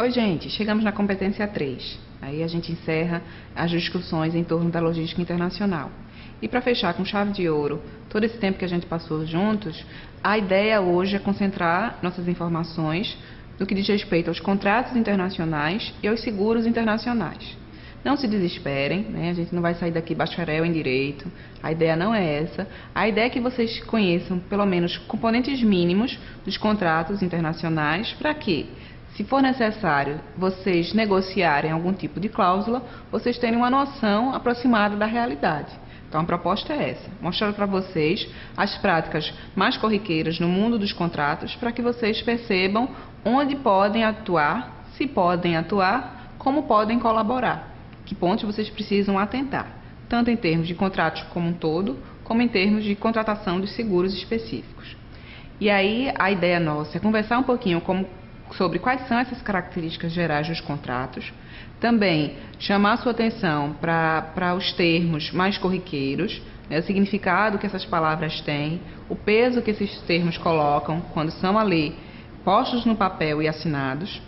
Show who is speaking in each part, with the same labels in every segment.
Speaker 1: Oi, gente, chegamos na competência 3. Aí a gente encerra as discussões em torno da logística internacional. E para fechar com chave de ouro todo esse tempo que a gente passou juntos, a ideia hoje é concentrar nossas informações no que diz respeito aos contratos internacionais e aos seguros internacionais. Não se desesperem, né? A gente não vai sair daqui bacharel em direito, a ideia não é essa. A ideia é que vocês conheçam pelo menos componentes mínimos dos contratos internacionais para que, se for necessário vocês negociarem algum tipo de cláusula, vocês tenham uma noção aproximada da realidade. Então a proposta é essa, mostrar para vocês as práticas mais corriqueiras no mundo dos contratos para que vocês percebam onde podem atuar, se podem atuar, como podem colaborar, que pontos vocês precisam atentar, tanto em termos de contratos como um todo, como em termos de contratação de seguros específicos. E aí a ideia nossa é conversar um pouquinho sobre quais são essas características gerais dos contratos, também chamar a sua atenção para os termos mais corriqueiros, né, o significado que essas palavras têm, o peso que esses termos colocam quando são ali postos no papel e assinados.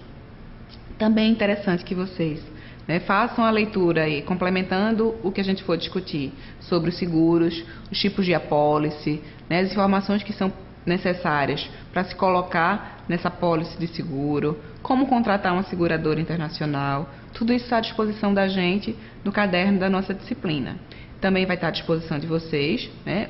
Speaker 1: Também é interessante que vocês façam a leitura aí, complementando o que a gente for discutir sobre os seguros, os tipos de apólice, né, as informações que são necessárias para se colocar nessa apólice de seguro, como contratar uma seguradora internacional, tudo isso está à disposição da gente no caderno da nossa disciplina. Também vai estar à disposição de vocês, né,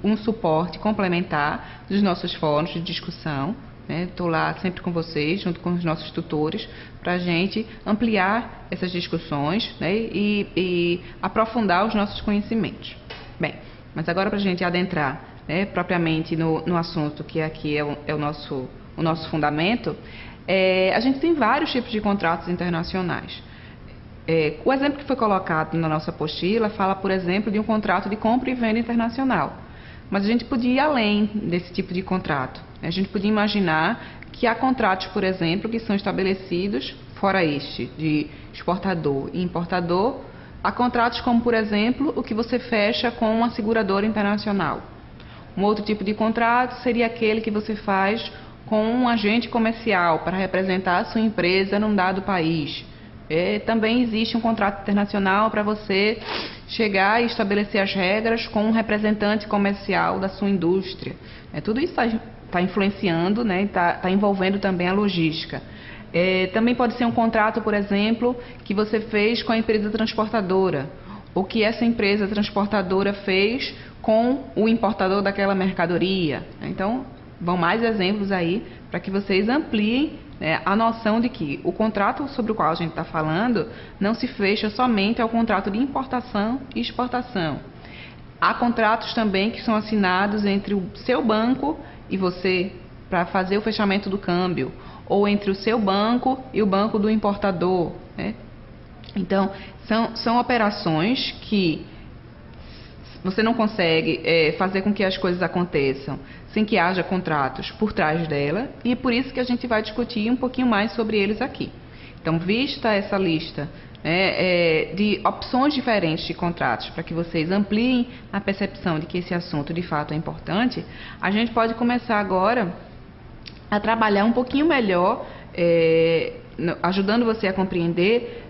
Speaker 1: um suporte complementar dos nossos fóruns de discussão. Estou lá sempre com vocês, junto com os nossos tutores, para a gente ampliar essas discussões, né, e aprofundar os nossos conhecimentos. Bem, mas agora para a gente adentrar propriamente no assunto que aqui é o nosso fundamento, a gente tem vários tipos de contratos internacionais. O exemplo que foi colocado na nossa apostila fala, por exemplo, de um contrato de compra e venda internacional. Mas a gente podia ir além desse tipo de contrato. A gente podia imaginar que há contratos, por exemplo, que são estabelecidos fora este, de exportador e importador. Há contratos como, por exemplo, o que você fecha com uma seguradora internacional. Um outro tipo de contrato seria aquele que você faz com um agente comercial para representar a sua empresa num dado país. Também existe um contrato internacional para você chegar e estabelecer as regras com um representante comercial da sua indústria. Tudo isso está influenciando, né, está envolvendo também a logística. Também pode ser um contrato, por exemplo, que você fez com a empresa transportadora, ou que essa empresa transportadora fez com o importador daquela mercadoria. Então, vão mais exemplos aí para que vocês ampliem a noção de que o contrato sobre o qual a gente está falando não se fecha somente ao contrato de importação e exportação. Há contratos também que são assinados entre o seu banco e você para fazer o fechamento do câmbio, ou entre o seu banco e o banco do importador. Então, são operações que você não consegue fazer com que as coisas aconteçam sem que haja contratos por trás dela, e é por isso que a gente vai discutir um pouquinho mais sobre eles aqui. Então, vista essa lista de opções diferentes de contratos, para que vocês ampliem a percepção de que esse assunto de fato é importante, a gente pode começar agora a trabalhar um pouquinho melhor, ajudando você a compreender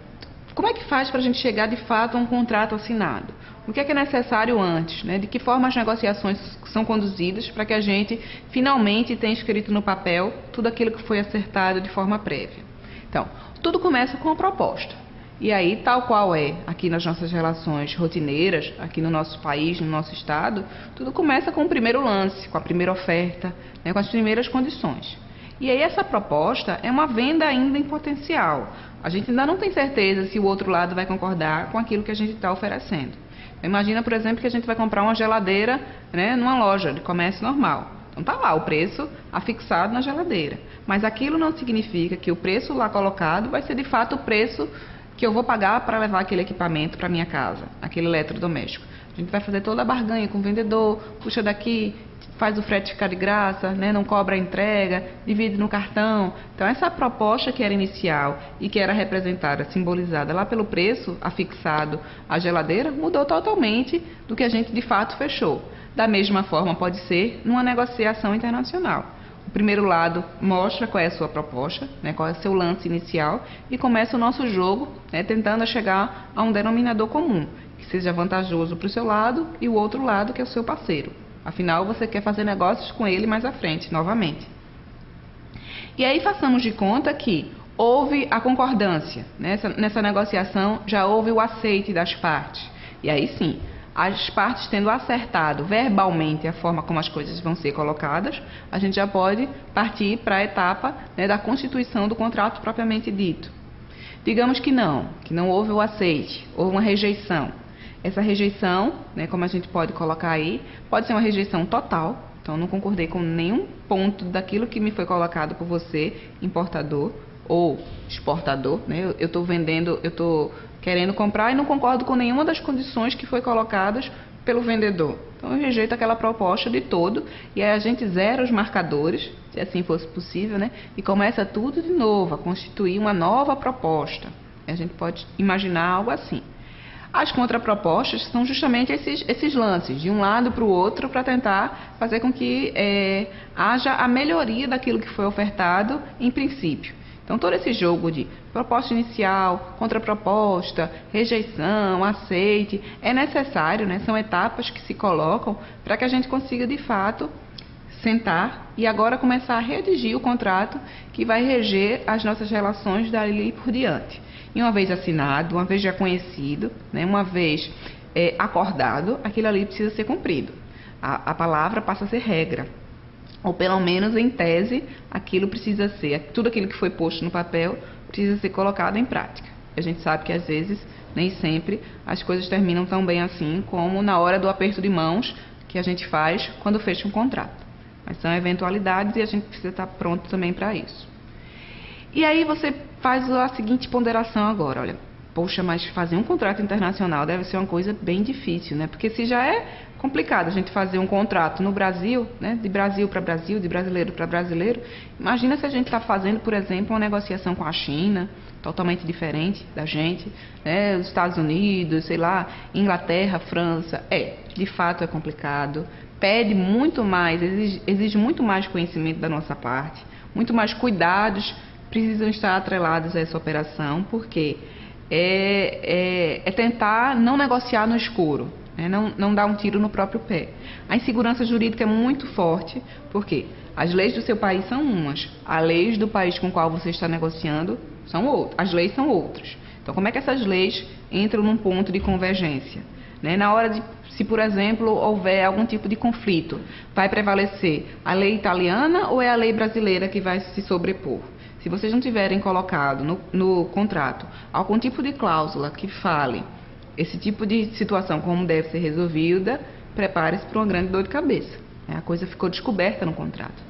Speaker 1: como é que faz para a gente chegar de fato a um contrato assinado. O que é necessário antes? De que forma as negociações são conduzidas para que a gente finalmente tenha escrito no papel tudo aquilo que foi acertado de forma prévia. Então, tudo começa com a proposta. E aí, tal qual é aqui nas nossas relações rotineiras, aqui no nosso país, no nosso estado, tudo começa com o primeiro lance, com a primeira oferta, com as primeiras condições. E aí essa proposta é uma venda ainda em potencial. A gente ainda não tem certeza se o outro lado vai concordar com aquilo que a gente está oferecendo. Imagina, por exemplo, que a gente vai comprar uma geladeira numa loja de comércio normal. Então está lá o preço afixado na geladeira. Mas aquilo não significa que o preço lá colocado vai ser de fato o preço que eu vou pagar para levar aquele equipamento para minha casa, aquele eletrodoméstico. A gente vai fazer toda a barganha com o vendedor, puxa daqui, faz o frete ficar de graça, não cobra a entrega, divide no cartão. Então essa proposta que era inicial e que era representada, simbolizada lá pelo preço afixado à geladeira, mudou totalmente do que a gente de fato fechou. Da mesma forma pode ser numa negociação internacional. O primeiro lado mostra qual é a sua proposta, né, qual é o seu lance inicial, e começa o nosso jogo, né, tentando chegar a um denominador comum, que seja vantajoso para o seu lado e o outro lado, que é o seu parceiro. Afinal, você quer fazer negócios com ele mais à frente, novamente. E aí façamos de conta que houve a concordância, né? Nessa negociação já houve o aceite das partes. E aí sim, as partes tendo acertado verbalmente a forma como as coisas vão ser colocadas, a gente já pode partir para a etapa, né, da constituição do contrato propriamente dito. Digamos que não houve o aceite, houve uma rejeição. Essa rejeição, né, como a gente pode colocar aí, pode ser uma rejeição total. Então, não concordei com nenhum ponto daquilo que me foi colocado por você, importador ou exportador, né? Eu estou vendendo, eu estou querendo comprar e não concordo com nenhuma das condições que foi colocadas pelo vendedor. Então, eu rejeito aquela proposta de todo e aí a gente zera os marcadores, se assim fosse possível, né? E começa tudo de novo, a constituir uma nova proposta. A gente pode imaginar algo assim. As contrapropostas são justamente esses lances, de um lado para o outro, para tentar fazer com que haja a melhoria daquilo que foi ofertado em princípio. Então, todo esse jogo de proposta inicial, contraproposta, rejeição, aceite, é necessário, né? São etapas que se colocam para que a gente consiga, de fato, sentar e agora começar a redigir o contrato que vai reger as nossas relações dali por diante. E uma vez assinado, uma vez já conhecido, né, uma vez acordado, aquilo ali precisa ser cumprido. A palavra passa a ser regra. Ou pelo menos, em tese, aquilo precisa ser, tudo aquilo que foi posto no papel precisa ser colocado em prática. A gente sabe que às vezes, nem sempre, as coisas terminam tão bem assim como na hora do aperto de mãos que a gente faz quando fecha um contrato. Mas são eventualidades e a gente precisa estar pronto também para isso. E aí você faz a seguinte ponderação agora, olha, poxa, mas fazer um contrato internacional deve ser uma coisa bem difícil, né? Porque se já é complicado a gente fazer um contrato no Brasil, né, de Brasil para Brasil, de brasileiro para brasileiro, imagina se a gente está fazendo, por exemplo, uma negociação com a China, totalmente diferente da gente, né, os Estados Unidos, sei lá, Inglaterra, França. De fato é complicado, pede muito mais, exige muito mais conhecimento da nossa parte, muito mais cuidados precisam estar atrelados a essa operação, porque é tentar não negociar no escuro, né? Não dar um tiro no próprio pé. A insegurança jurídica é muito forte, porque as leis do seu país são umas, as leis do país com o qual você está negociando são outras, as leis são outras. Então, como é que essas leis entram num ponto de convergência? Né? Na hora de, se por exemplo, houver algum tipo de conflito, vai prevalecer a lei italiana ou é a lei brasileira que vai se sobrepor? Se vocês não tiverem colocado no contrato algum tipo de cláusula que fale esse tipo de situação como deve ser resolvida, prepare-se para uma grande dor de cabeça. A coisa ficou descoberta no contrato.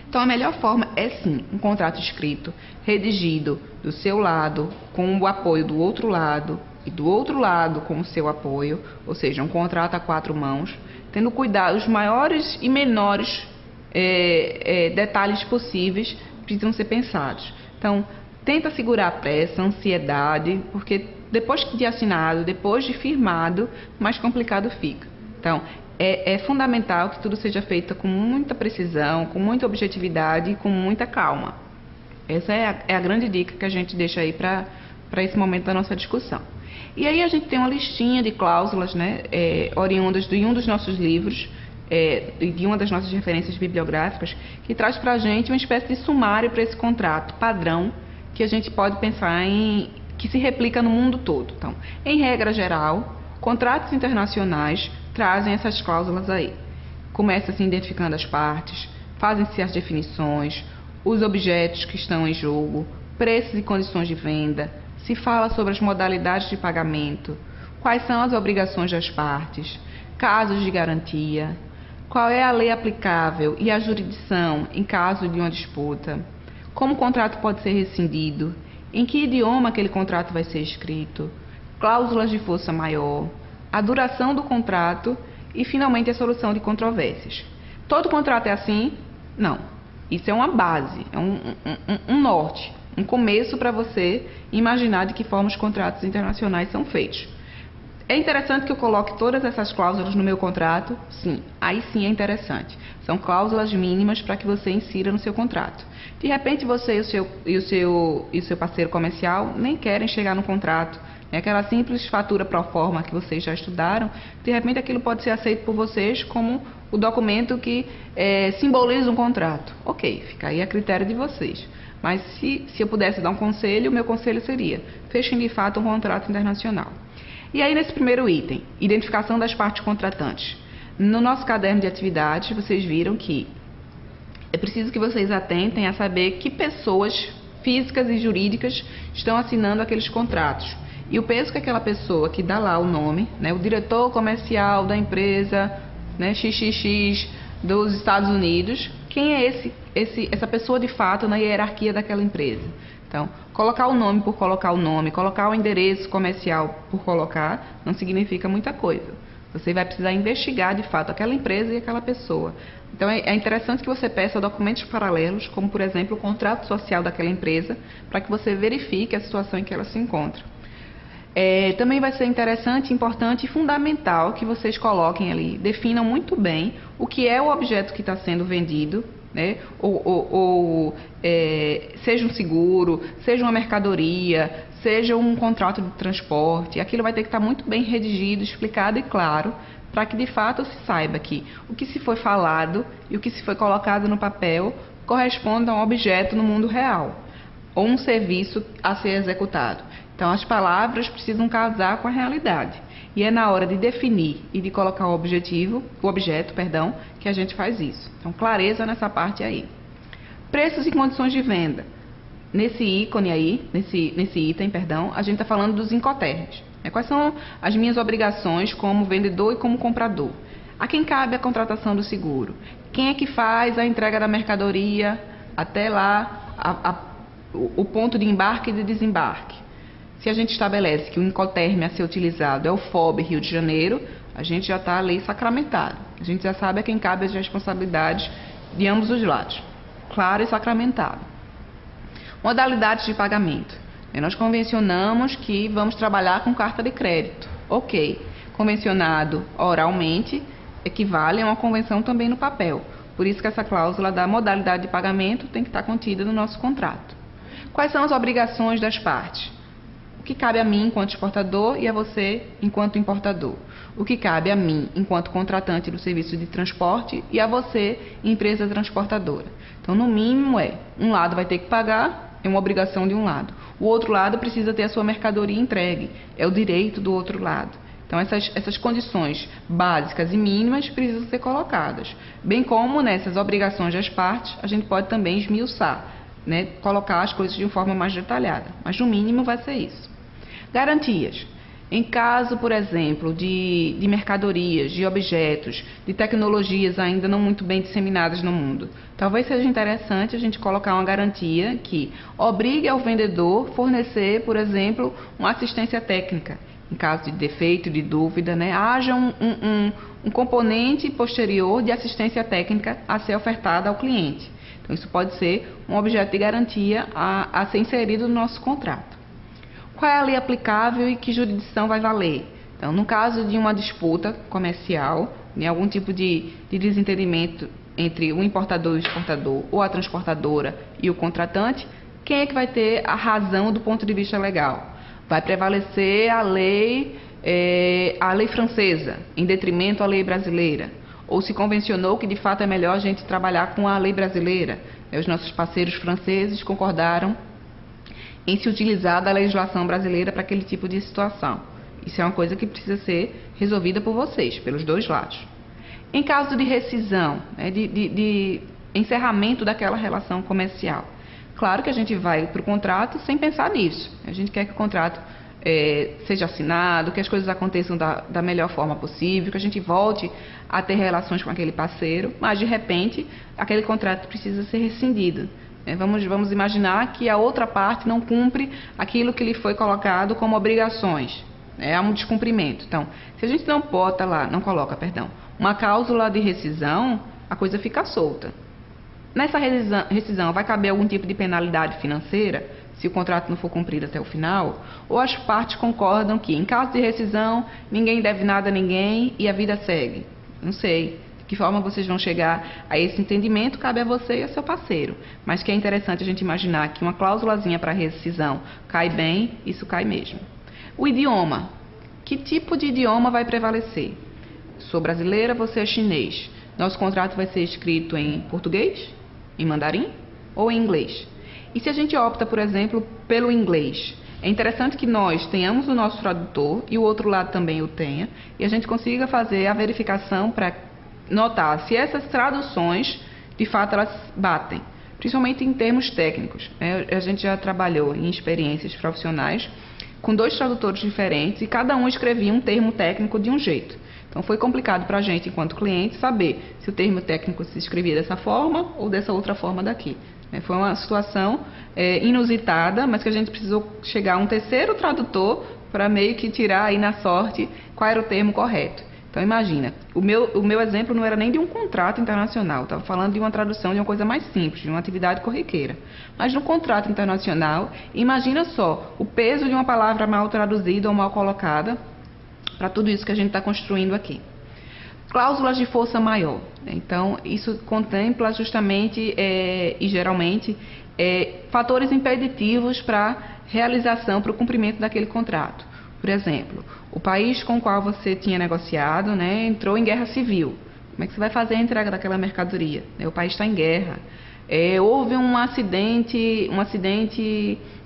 Speaker 1: Então, a melhor forma é sim um contrato escrito, redigido do seu lado, com o apoio do outro lado, e do outro lado com o seu apoio, ou seja, um contrato a 4 mãos, tendo cuidado, os maiores e menores detalhes possíveis precisam ser pensados. Então, tenta segurar a pressa, a ansiedade, porque depois de assinado, depois de firmado, mais complicado fica. Então, é fundamental que tudo seja feito com muita precisão, com muita objetividade e com muita calma. Essa é a grande dica que a gente deixa aí para esse momento da nossa discussão. E aí a gente tem uma listinha de cláusulas, né, oriundas de um dos nossos livros, de uma das nossas referências bibliográficas, que traz para a gente uma espécie de sumário para esse contrato padrão que a gente pode pensar que se replica no mundo todo. Então, em regra geral, contratos internacionais trazem essas cláusulas aí. Começa-se identificando as partes, fazem-se as definições, os objetos que estão em jogo, preços e condições de venda, se fala sobre as modalidades de pagamento, quais são as obrigações das partes, casos de garantia, qual é a lei aplicável e a jurisdição em caso de uma disputa, como o contrato pode ser rescindido, em que idioma aquele contrato vai ser escrito, cláusulas de força maior, a duração do contrato e, finalmente, a solução de controvérsias. Todo contrato é assim? Não. Isso é uma base, é um norte, um começo para você imaginar de que forma os contratos internacionais são feitos. É interessante que eu coloque todas essas cláusulas no meu contrato? Sim, aí sim é interessante. São cláusulas mínimas para que você insira no seu contrato. De repente você e o seu parceiro comercial nem querem chegar no contrato. Aquela simples fatura pro forma que vocês já estudaram, de repente aquilo pode ser aceito por vocês como o documento que simboliza um contrato. Ok, fica aí a critério de vocês. Mas se eu pudesse dar um conselho, o meu conselho seria: fechem de fato um contrato internacional. E aí, nesse primeiro item, identificação das partes contratantes. No nosso caderno de atividades, vocês viram que é preciso que vocês atentem a saber que pessoas físicas e jurídicas estão assinando aqueles contratos. E o peso que aquela pessoa que dá lá o nome, o diretor comercial da empresa XXX dos Estados Unidos, quem é essa pessoa de fato na hierarquia daquela empresa. Então, colocar o nome por colocar o nome, colocar o endereço comercial por colocar, não significa muita coisa. Você vai precisar investigar de fato aquela empresa e aquela pessoa. Então, é interessante que você peça documentos paralelos, como por exemplo o contrato social daquela empresa, para que você verifique a situação em que ela se encontra. Também vai ser interessante, importante e fundamental que vocês coloquem ali, definam muito bem o que é o objeto que está sendo vendido, seja um seguro, seja uma mercadoria, seja um contrato de transporte. Aquilo vai ter que estar muito bem redigido, explicado e claro, para que de fato se saiba que o que se foi falado e o que se foi colocado no papel corresponde a um objeto no mundo real, ou um serviço a ser executado. Então, as palavras precisam casar com a realidade. E é na hora de definir e de colocar o objeto, que a gente faz isso. Então, clareza nessa parte aí. Preços e condições de venda. Nesse ícone aí, nesse item, a gente está falando dos incoterms. Quais são as minhas obrigações como vendedor e como comprador? A quem cabe a contratação do seguro? Quem é que faz a entrega da mercadoria até lá o ponto de embarque e de desembarque? Se a gente estabelece que o incoterm a ser utilizado é o FOB Rio de Janeiro, a gente já está ali sacramentado. A gente já sabe a quem cabe as responsabilidades de ambos os lados. Claro e sacramentado. Modalidades de pagamento. Nós convencionamos que vamos trabalhar com carta de crédito. Ok. Convencionado oralmente equivale a uma convenção também no papel. Por isso que essa cláusula da modalidade de pagamento tem que estar contida no nosso contrato. Quais são as obrigações das partes? O que cabe a mim enquanto exportador e a você enquanto importador. O que cabe a mim enquanto contratante do serviço de transporte e a você, empresa transportadora. Então, no mínimo um lado vai ter que pagar, é uma obrigação de um lado. O outro lado precisa ter a sua mercadoria entregue, é o direito do outro lado. Então, essas condições básicas e mínimas precisam ser colocadas. Bem como nessas obrigações das partes, a gente pode também esmiuçar, colocar as coisas de uma forma mais detalhada. Mas, no mínimo, vai ser isso. Garantias. Em caso, por exemplo, de mercadorias, de objetos, de tecnologias ainda não muito bem disseminadas no mundo, talvez seja interessante a gente colocar uma garantia que obrigue ao vendedor fornecer, por exemplo, uma assistência técnica. Em caso de defeito, de dúvida, haja um componente posterior de assistência técnica a ser ofertada ao cliente. Então, isso pode ser um objeto de garantia a ser inserido no nosso contrato. Qual é a lei aplicável e que jurisdição vai valer? Então, no caso de uma disputa comercial, algum tipo de desentendimento entre o importador e o exportador, ou a transportadora e o contratante, quem é que vai ter a razão do ponto de vista legal? Vai prevalecer a lei francesa, em detrimento à lei brasileira? Ou se convencionou que de fato é melhor a gente trabalhar com a lei brasileira? Os nossos parceiros franceses concordaram em se utilizar da legislação brasileira para aquele tipo de situação. Isso é uma coisa que precisa ser resolvida por vocês, pelos dois lados. Em caso de rescisão, de encerramento daquela relação comercial, claro que a gente vai para o contrato sem pensar nisso. A gente quer que o contrato seja assinado, que as coisas aconteçam da melhor forma possível, que a gente volte a ter relações com aquele parceiro, mas de repente aquele contrato precisa ser rescindido. Vamos imaginar que a outra parte não cumpre aquilo que lhe foi colocado como obrigações. Há um descumprimento. Então, se a gente não coloca uma cláusula de rescisão, a coisa fica solta. Nessa rescisão vai caber algum tipo de penalidade financeira? se o contrato não for cumprido até o final, ou as partes concordam que, em caso de rescisão, ninguém deve nada a ninguém e a vida segue? Não sei. De que forma vocês vão chegar a esse entendimento, cabe a você e a seu parceiro. Mas que é interessante a gente imaginar que uma cláusulazinha para rescisão cai bem, isso cai mesmo. O idioma. Que tipo de idioma vai prevalecer? Sou brasileira, você é chinês. Nosso contrato vai ser escrito em português, em mandarim ou em inglês? E se a gente opta, por exemplo, pelo inglês? É interessante que nós tenhamos o nosso tradutor e o outro lado também o tenha, e a gente consiga fazer a verificação para notar se essas traduções, de fato, elas batem, principalmente em termos técnicos. A gente já trabalhou em experiências profissionais com 2 tradutores diferentes e cada um escrevia um termo técnico de um jeito. Então foi complicado para a gente, enquanto cliente, saber se o termo técnico se escrevia dessa forma ou dessa outra forma daqui. Foi uma situação inusitada, mas que a gente precisou chegar a um terceiro tradutor para meio que tirar aí na sorte qual era o termo correto. Então imagina, o meu exemplo não era nem de um contrato internacional, estava falando de uma tradução de uma coisa mais simples, de uma atividade corriqueira. Mas no contrato internacional, imagina só o peso de uma palavra mal traduzida ou mal colocada para tudo isso que a gente está construindo aqui. Cláusulas de força maior. Então, isso contempla justamente e geralmente fatores impeditivos para realização, para o cumprimento daquele contrato. Por exemplo, o país com o qual você tinha negociado, entrou em guerra civil. Como é que você vai fazer a entrega daquela mercadoria? O país está em guerra. Houve um acidente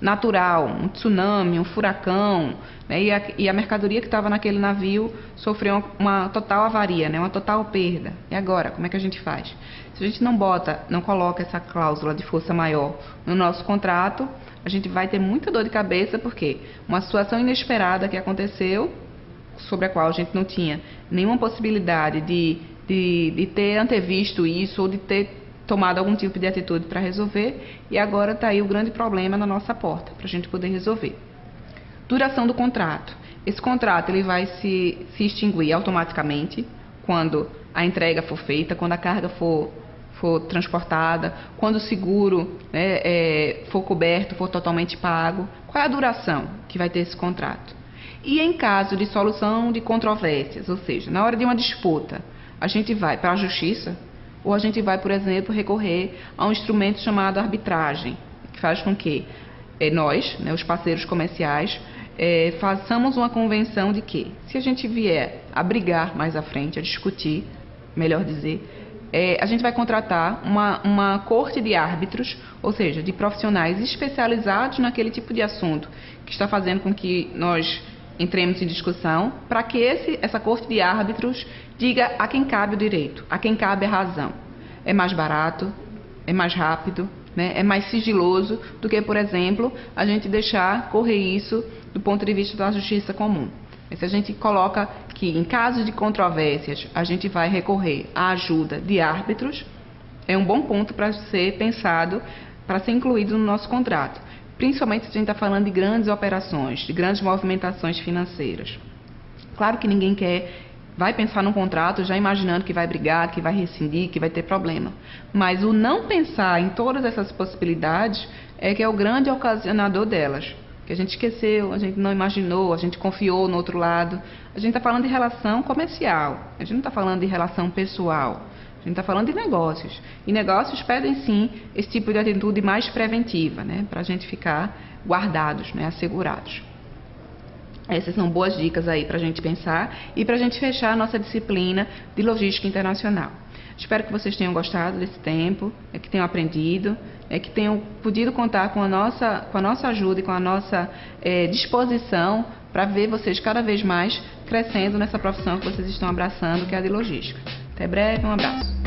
Speaker 1: natural, um tsunami, um furacão, e a mercadoria que estava naquele navio sofreu uma total avaria, uma total perda. E agora, como é que a gente faz? Se a gente não coloca essa cláusula de força maior no nosso contrato, a gente vai ter muita dor de cabeça, porque uma situação inesperada que aconteceu, sobre a qual a gente não tinha nenhuma possibilidade de ter antevisto isso ou de ter tomado algum tipo de atitude para resolver, e agora está aí o grande problema na nossa porta, para a gente poder resolver. Duração do contrato. Esse contrato ele vai se extinguir automaticamente quando a entrega for feita, quando a carga for transportada, quando o seguro for coberto, for totalmente pago. Qual é a duração que vai ter esse contrato? E em caso de solução de controvérsias, ou seja, na hora de uma disputa, a gente vai para a justiça, ou a gente vai, por exemplo, recorrer a um instrumento chamado arbitragem, que faz com que nós, os parceiros comerciais, façamos uma convenção de que, se a gente vier a brigar mais à frente, a discutir, melhor dizer, a gente vai contratar uma corte de árbitros, ou seja, de profissionais especializados naquele tipo de assunto, que está fazendo com que nós entremos em discussão, para que essa corte de árbitros diga a quem cabe o direito, a quem cabe a razão. É mais barato, é mais rápido, é mais sigiloso do que, por exemplo, a gente deixar correr isso do ponto de vista da justiça comum. Se a gente coloca que, em casos de controvérsias, a gente vai recorrer à ajuda de árbitros, é um bom ponto para ser pensado, para ser incluído no nosso contrato. Principalmente se a gente está falando de grandes operações, de grandes movimentações financeiras. Claro que ninguém vai pensar num contrato já imaginando que vai brigar, que vai rescindir, que vai ter problema. Mas o não pensar em todas essas possibilidades é que é o grande ocasionador delas. Que a gente esqueceu, a gente não imaginou, a gente confiou no outro lado. A gente está falando de relação comercial, a gente não está falando de relação pessoal. A gente está falando de negócios. E negócios pedem, sim, esse tipo de atitude mais preventiva, para a gente ficar guardados, assegurados. Essas são boas dicas aí para a gente pensar e para a gente fechar a nossa disciplina de logística internacional. Espero que vocês tenham gostado desse tempo, que tenham aprendido, que tenham podido contar com a nossa ajuda e com a nossa disposição para ver vocês cada vez mais crescendo nessa profissão que vocês estão abraçando, que é a de logística. Até breve, um abraço.